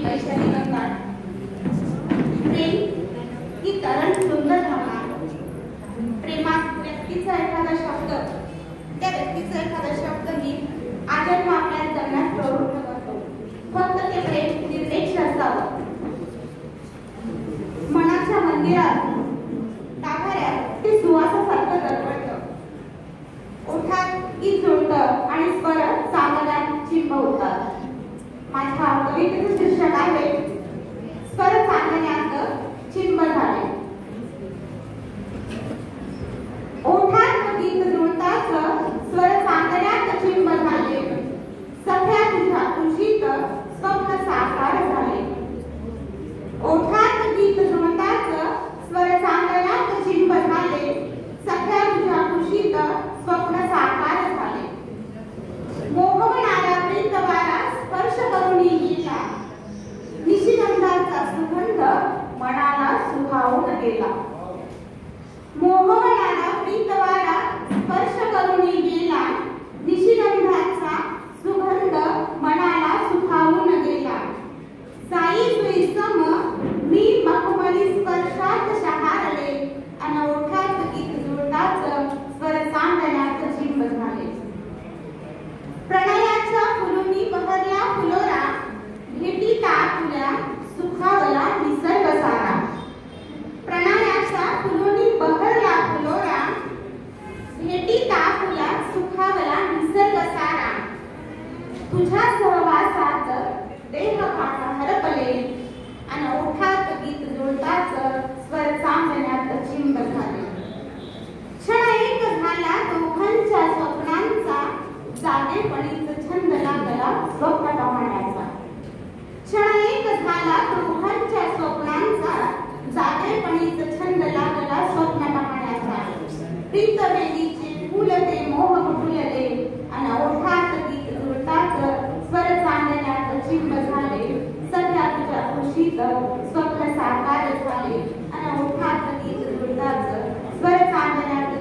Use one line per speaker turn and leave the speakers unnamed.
वैशाली कंकाळ. प्रेम ही तरण सुंदर भावना. प्रेमात व्यक्तीचा एखादा शब्द, त्या व्यक्तीचा एखादा शब्द मी आजन्म आपल्या जगण्यात प्रवृत्त करतो. फक्त ते प्रेम निरपेक्ष असावं. मनाच्या मंदिरात टाकाऱ्यात ते सुवासासारखं दरवळतं. ओठात गीत जुळतं आणि स्वर चांगल्यात चिंब होतात. माझ्या कवितेचं शीर्षक आहे स्वर चांगल्यात चिंब झाले. ओठात गीत जुळताच स्वर चांगल्यात चिंब झाले. सख्या तुझ्या खुशीत स्वप्न साकार झाले. ओठात गीत जुळताच स्वर चांगल्यात चिंब झाले. सख्या तुझ्या खुशीत स्वप्न साकार झाले. मोहवणारा प्रीतवारा स्पर्श करून गेला. निशिगंधाचा सुगंध मनाला सुहावून गेला. मोहवणारा प्रीतवारा स्पर्श करून गेला. निशिगंधाचा सुगंध मनाला सुहावून गेला. साई जुई सम मी मखमली स्पर्शात शहारले. अन ओठात गीत जुळताच स्वर चांगल्यात चिंब झाले. प्रणयाच्या फुलुनी बहरला फुलोरा. भेटीता तुला सुखावला निसर्ग सारा. प्रणयाच्या फुलुनी बहरला फुलोरा. भेटीता तुला सुखावला निसर्ग सारा. तुझ्या सहवासात देह माझा हरपले. अन ओठात गीत जुळताच स्वर चांगल्यात चिंब झाले. क्षण एक झाला दोघांच्या स्वप्नांचा. जागेपणीच छंद लागला स्वप्न पाहण्याचा. क्षण एक झाला दोघांच्या स्वप्नांचा. जागेपणीच छंद लागला स्वप्न पाहण्याचा. प्रीतवेलीचे फुल ते मोह फुलले. अन ओठात गीत जुळताच स्वर चांगल्यात चिंब झाले. सध्या तुझ्या खुशीत स्वप्न साकार झाले. अन ओठात गीत जुळताच स्वर चांगल्यात